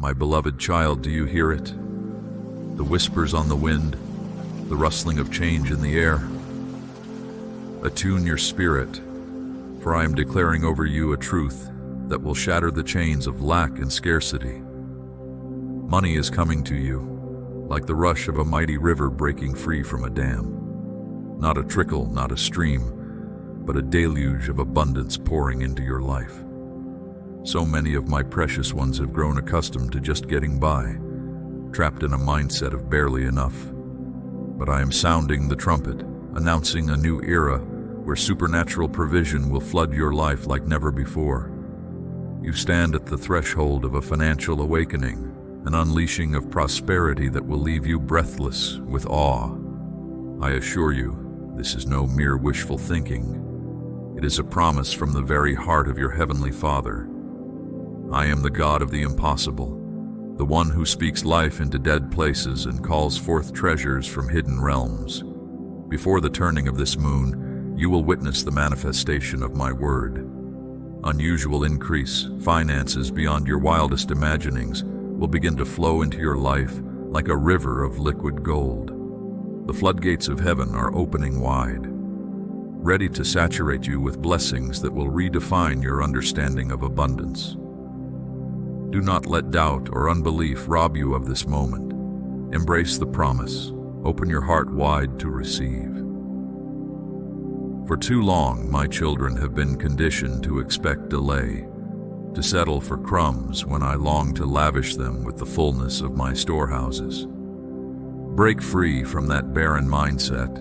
My beloved child, do you hear it? The whispers on the wind, the rustling of change in the air. Attune your spirit, for I am declaring over you a truth that will shatter the chains of lack and scarcity. Money is coming to you, like the rush of a mighty river breaking free from a dam. Not a trickle, not a stream, but a deluge of abundance pouring into your life. So many of my precious ones have grown accustomed to just getting by, trapped in a mindset of barely enough. But I am sounding the trumpet, announcing a new era where supernatural provision will flood your life like never before. You stand at the threshold of a financial awakening, an unleashing of prosperity that will leave you breathless with awe. I assure you, this is no mere wishful thinking. It is a promise from the very heart of your heavenly Father. I am the God of the impossible, the one who speaks life into dead places and calls forth treasures from hidden realms. Before the turning of this moon, you will witness the manifestation of my word. Unusual increase, finances beyond your wildest imaginings will begin to flow into your life like a river of liquid gold. The floodgates of heaven are opening wide, ready to saturate you with blessings that will redefine your understanding of abundance. Do not let doubt or unbelief rob you of this moment. Embrace the promise. Open your heart wide to receive. For too long, my children have been conditioned to expect delay, to settle for crumbs when I long to lavish them with the fullness of my storehouses. Break free from that barren mindset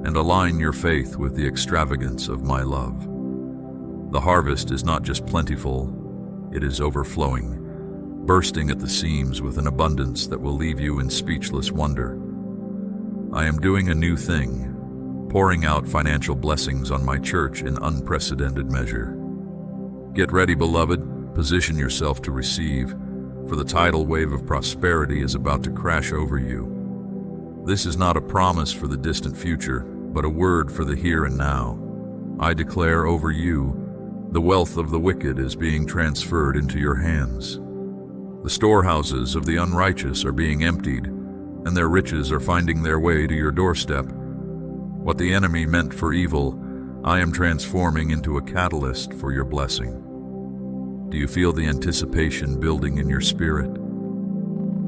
and align your faith with the extravagance of my love. The harvest is not just plentiful, it is overflowing, bursting at the seams with an abundance that will leave you in speechless wonder. I am doing a new thing, pouring out financial blessings on my church in unprecedented measure. Get ready, beloved, position yourself to receive, for the tidal wave of prosperity is about to crash over you. This is not a promise for the distant future, but a word for the here and now. I declare over you, the wealth of the wicked is being transferred into your hands. The storehouses of the unrighteous are being emptied, and their riches are finding their way to your doorstep. What the enemy meant for evil, I am transforming into a catalyst for your blessing. Do you feel the anticipation building in your spirit?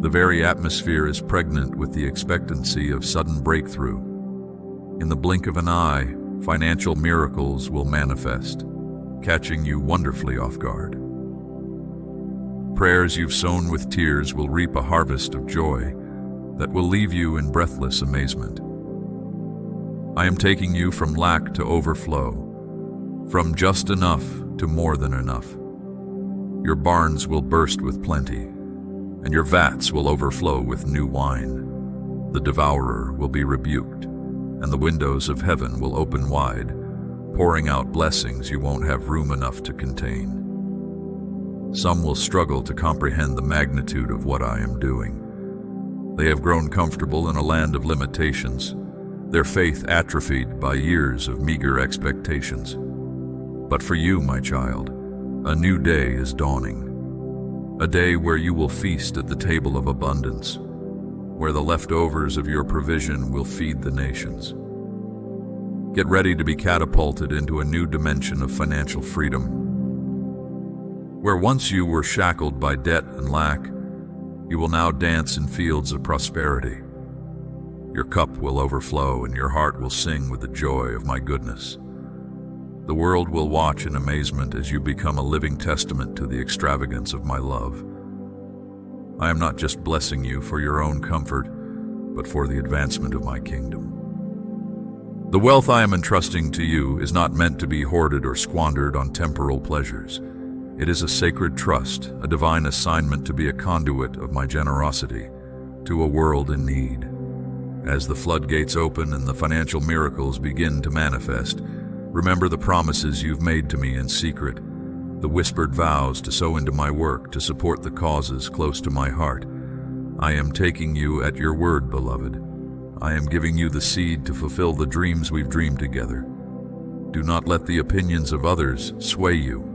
The very atmosphere is pregnant with the expectancy of sudden breakthrough. In the blink of an eye, financial miracles will manifest, catching you wonderfully off guard. Prayers you've sown with tears will reap a harvest of joy that will leave you in breathless amazement. I am taking you from lack to overflow, from just enough to more than enough. Your barns will burst with plenty, and your vats will overflow with new wine. The devourer will be rebuked, and the windows of heaven will open wide, pouring out blessings you won't have room enough to contain. Some will struggle to comprehend the magnitude of what I am doing. They have grown comfortable in a land of limitations, their faith atrophied by years of meager expectations. But for you, my child, a new day is dawning. A day where you will feast at the table of abundance, where the leftovers of your provision will feed the nations. Get ready to be catapulted into a new dimension of financial freedom. Where once you were shackled by debt and lack, you will now dance in fields of prosperity. Your cup will overflow and your heart will sing with the joy of my goodness. The world will watch in amazement as you become a living testament to the extravagance of my love. I am not just blessing you for your own comfort, but for the advancement of my kingdom. The wealth I am entrusting to you is not meant to be hoarded or squandered on temporal pleasures. It is a sacred trust, a divine assignment to be a conduit of my generosity to a world in need. As the floodgates open and the financial miracles begin to manifest, remember the promises you've made to me in secret, the whispered vows to sow into my work to support the causes close to my heart. I am taking you at your word, beloved. I am giving you the seed to fulfill the dreams we've dreamed together. Do not let the opinions of others sway you.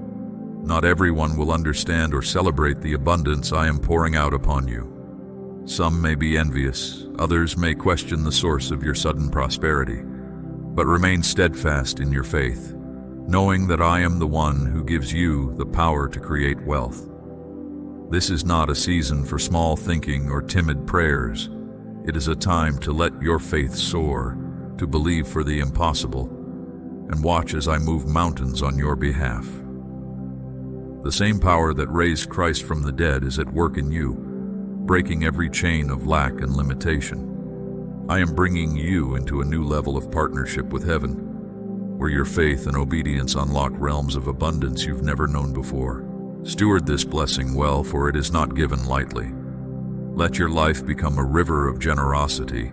Not everyone will understand or celebrate the abundance I am pouring out upon you. Some may be envious, others may question the source of your sudden prosperity, but remain steadfast in your faith, knowing that I am the one who gives you the power to create wealth. This is not a season for small thinking or timid prayers. It is a time to let your faith soar, to believe for the impossible, and watch as I move mountains on your behalf. The same power that raised Christ from the dead is at work in you, breaking every chain of lack and limitation. I am bringing you into a new level of partnership with heaven, where your faith and obedience unlock realms of abundance you've never known before. Steward this blessing well, for it is not given lightly. Let your life become a river of generosity,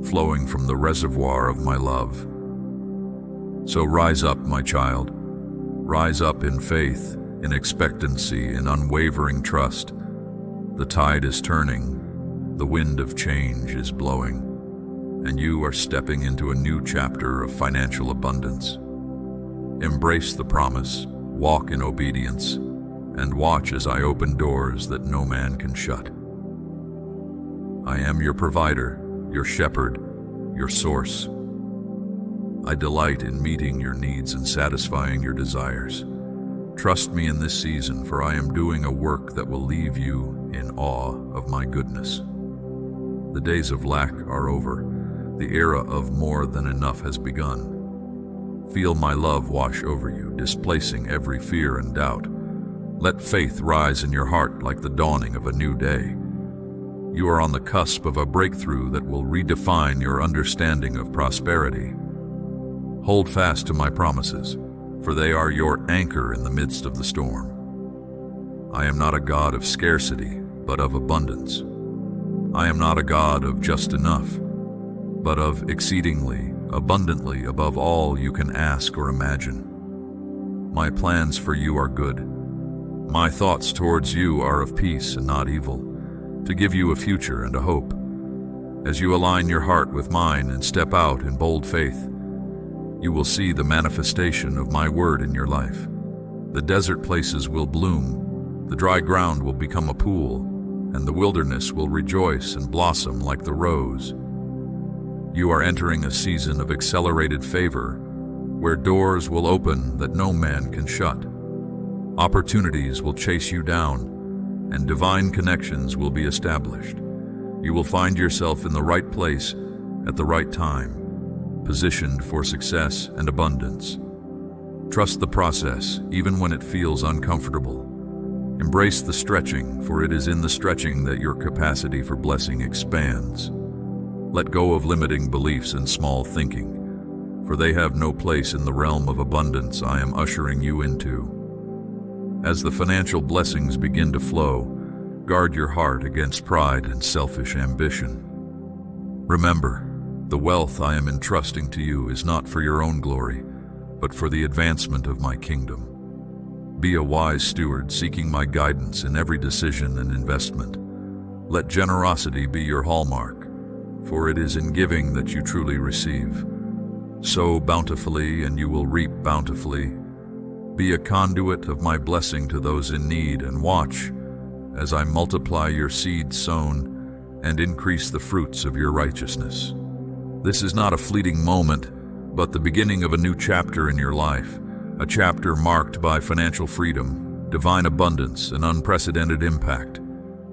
flowing from the reservoir of my love. So rise up, my child. Rise up in faith, in expectancy, in unwavering trust. The tide is turning, the wind of change is blowing, and you are stepping into a new chapter of financial abundance. Embrace the promise, walk in obedience, and watch as I open doors that no man can shut. I am your provider, your shepherd, your source. I delight in meeting your needs and satisfying your desires. Trust me in this season, for I am doing a work that will leave you in awe of my goodness. The days of lack are over. The era of more than enough has begun. Feel my love wash over you, displacing every fear and doubt. Let faith rise in your heart like the dawning of a new day. You are on the cusp of a breakthrough that will redefine your understanding of prosperity. Hold fast to my promises, for they are your anchor in the midst of the storm. I am not a God of scarcity, but of abundance. I am not a God of just enough, but of exceedingly, abundantly above all you can ask or imagine. My plans for you are good. My thoughts towards you are of peace and not evil, to give you a future and a hope. As you align your heart with mine and step out in bold faith, you will see the manifestation of my word in your life. The desert places will bloom, the dry ground will become a pool, and the wilderness will rejoice and blossom like the rose. You are entering a season of accelerated favor, where doors will open that no man can shut. Opportunities will chase you down, and divine connections will be established. You will find yourself in the right place at the right time, positioned for success and abundance. Trust the process, even when it feels uncomfortable. Embrace the stretching, for it is in the stretching that your capacity for blessing expands. Let go of limiting beliefs and small thinking, for they have no place in the realm of abundance I am ushering you into. As the financial blessings begin to flow, guard your heart against pride and selfish ambition. Remember, the wealth I am entrusting to you is not for your own glory, but for the advancement of my kingdom. Be a wise steward, seeking my guidance in every decision and investment. Let generosity be your hallmark, for it is in giving that you truly receive. Sow bountifully, and you will reap bountifully. Be a conduit of my blessing to those in need, and watch as I multiply your seed sown and increase the fruits of your righteousness. This is not a fleeting moment, but the beginning of a new chapter in your life, a chapter marked by financial freedom, divine abundance, and unprecedented impact.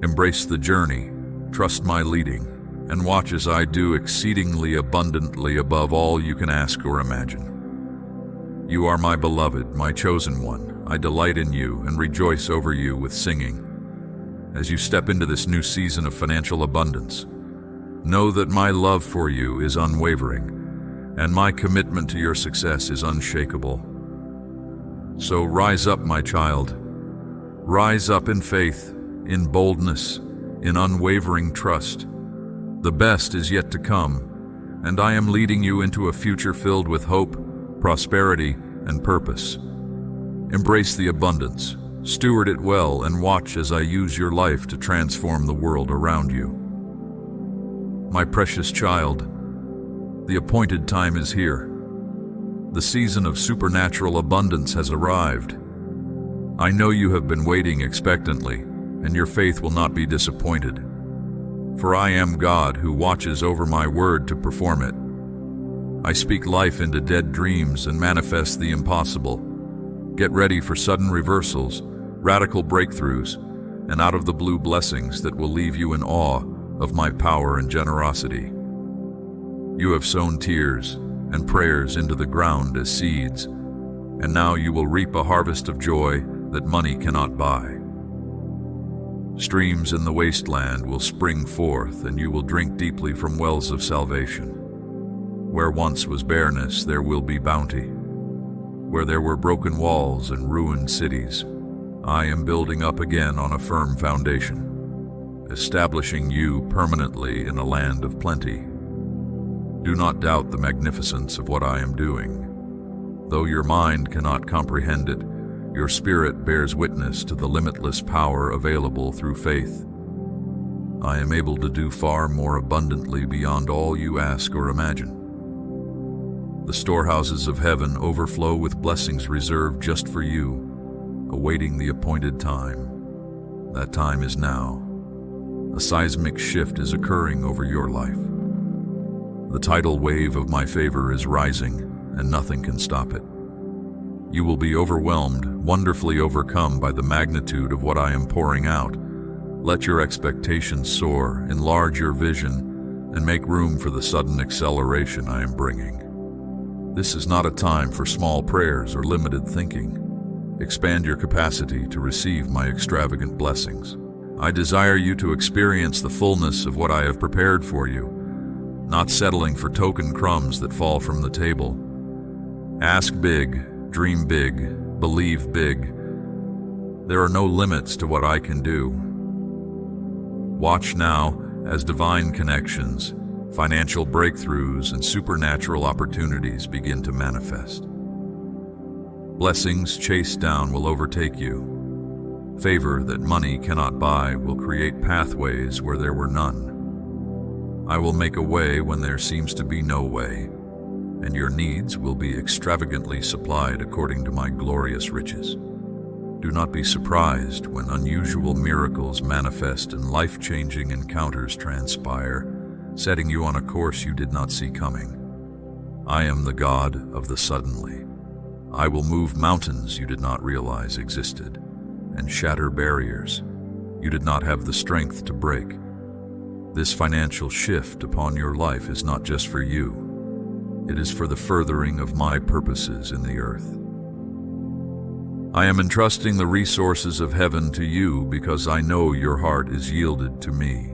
Embrace the journey, trust my leading, and watch as I do exceedingly abundantly above all you can ask or imagine. You are my beloved, my chosen one. I delight in you and rejoice over you with singing. As you step into this new season of financial abundance, know that my love for you is unwavering, and my commitment to your success is unshakable. So rise up, my child. Rise up in faith, in boldness, in unwavering trust. The best is yet to come, and I am leading you into a future filled with hope, prosperity, and purpose. Embrace the abundance, steward it well, and watch as I use your life to transform the world around you. My precious child, the appointed time is here. The season of supernatural abundance has arrived. I know you have been waiting expectantly, and your faith will not be disappointed. For I am God who watches over my word to perform it. I speak life into dead dreams and manifest the impossible. Get ready for sudden reversals, radical breakthroughs, and out-of-the-blue blessings that will leave you in awe of my power and generosity. You have sown tears and prayers into the ground as seeds, and now you will reap a harvest of joy that money cannot buy. Streams in the wasteland will spring forth, and you will drink deeply from wells of salvation. Where once was bareness, there will be bounty. Where there were broken walls and ruined cities, I am building up again on a firm foundation, establishing you permanently in a land of plenty. Do not doubt the magnificence of what I am doing. Though your mind cannot comprehend it, your spirit bears witness to the limitless power available through faith. I am able to do far more abundantly beyond all you ask or imagine. The storehouses of heaven overflow with blessings reserved just for you, awaiting the appointed time. That time is now. A seismic shift is occurring over your life. The tidal wave of my favor is rising, and nothing can stop it. You will be overwhelmed, wonderfully overcome by the magnitude of what I am pouring out. Let your expectations soar, enlarge your vision, and make room for the sudden acceleration I am bringing. This is not a time for small prayers or limited thinking. Expand your capacity to receive my extravagant blessings. I desire you to experience the fullness of what I have prepared for you, not settling for token crumbs that fall from the table. Ask big, dream big, believe big. There are no limits to what I can do. Watch now as divine connections, financial breakthroughs, and supernatural opportunities begin to manifest. Blessings chased down will overtake you. Favor that money cannot buy will create pathways where there were none. I will make a way when there seems to be no way, and your needs will be extravagantly supplied according to my glorious riches. Do not be surprised when unusual miracles manifest and life-changing encounters transpire, setting you on a course you did not see coming. I am the God of the suddenly. I will move mountains you did not realize existed, and shatter barriers you did not have the strength to break. This financial shift upon your life is not just for you. It is for the furthering of my purposes in the earth. I am entrusting the resources of heaven to you because I know your heart is yielded to me.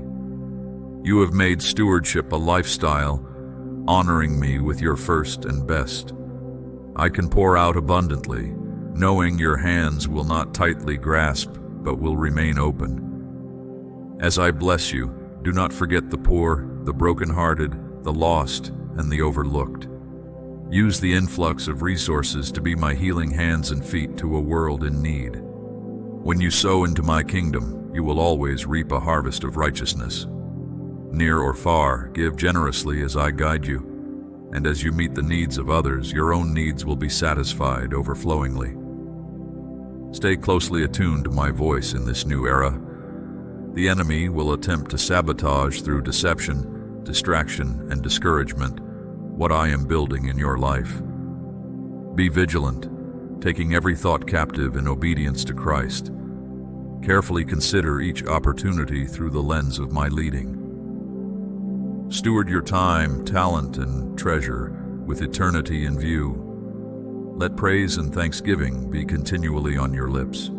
You have made stewardship a lifestyle, honoring me with your first and best. I can pour out abundantly, knowing your hands will not tightly grasp, but will remain open. As I bless you, do not forget the poor, the brokenhearted, the lost, and the overlooked. Use the influx of resources to be my healing hands and feet to a world in need. When you sow into my kingdom, you will always reap a harvest of righteousness. Near or far, give generously as I guide you, and as you meet the needs of others, your own needs will be satisfied overflowingly. Stay closely attuned to my voice in this new era. The enemy will attempt to sabotage through deception, distraction, and discouragement what I am building in your life. Be vigilant, taking every thought captive in obedience to Christ. Carefully consider each opportunity through the lens of my leading. Steward your time, talent, and treasure with eternity in view. Let praise and thanksgiving be continually on your lips,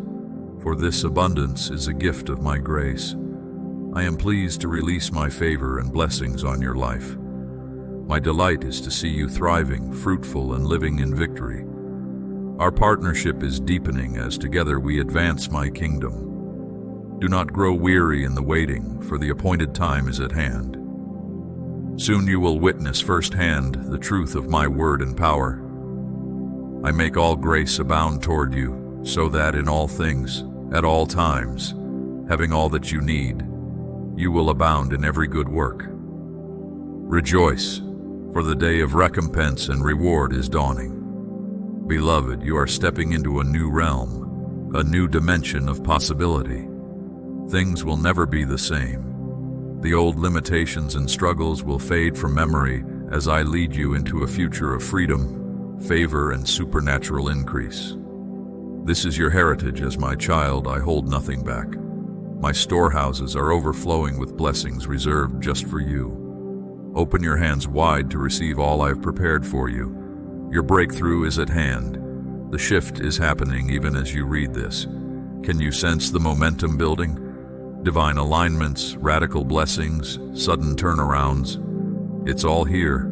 for this abundance is a gift of my grace. I am pleased to release my favor and blessings on your life. My delight is to see you thriving, fruitful, and living in victory. Our partnership is deepening as together we advance my kingdom. Do not grow weary in the waiting, for the appointed time is at hand. Soon you will witness firsthand the truth of my word and power. I make all grace abound toward you, so that in all things, at all times, having all that you need, you will abound in every good work. Rejoice, for the day of recompense and reward is dawning. Beloved, you are stepping into a new realm, a new dimension of possibility. Things will never be the same. The old limitations and struggles will fade from memory as I lead you into a future of freedom, favor, and supernatural increase. This is your heritage as my child. I hold nothing back. My storehouses are overflowing with blessings reserved just for you. Open your hands wide to receive all I have prepared for you. Your breakthrough is at hand. The shift is happening even as you read this. Can you sense the momentum building? Divine alignments, radical blessings, sudden turnarounds. It's all here.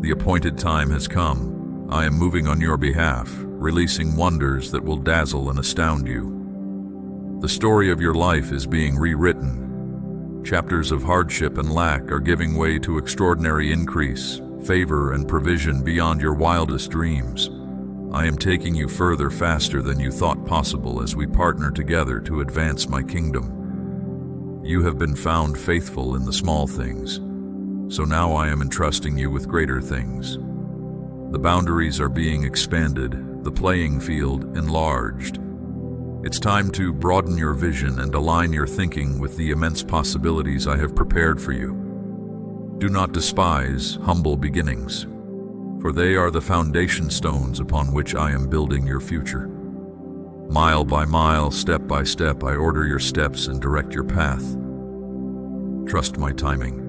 The appointed time has come. I am moving on your behalf, releasing wonders that will dazzle and astound you. The story of your life is being rewritten. Chapters of hardship and lack are giving way to extraordinary increase, favor, and provision beyond your wildest dreams. I am taking you further faster than you thought possible as we partner together to advance my kingdom. You have been found faithful in the small things, so now I am entrusting you with greater things. The boundaries are being expanded, the playing field enlarged. It's time to broaden your vision and align your thinking with the immense possibilities I have prepared for you. Do not despise humble beginnings, for they are the foundation stones upon which I am building your future. Mile by mile, step by step, I order your steps and direct your path. Trust my timing.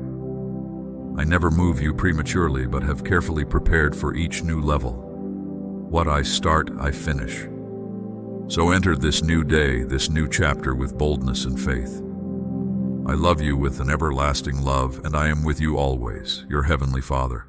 I never move you prematurely, but have carefully prepared for each new level. What I start, I finish. So enter this new day, this new chapter with boldness and faith. I love you with an everlasting love, and I am with you always, your Heavenly Father.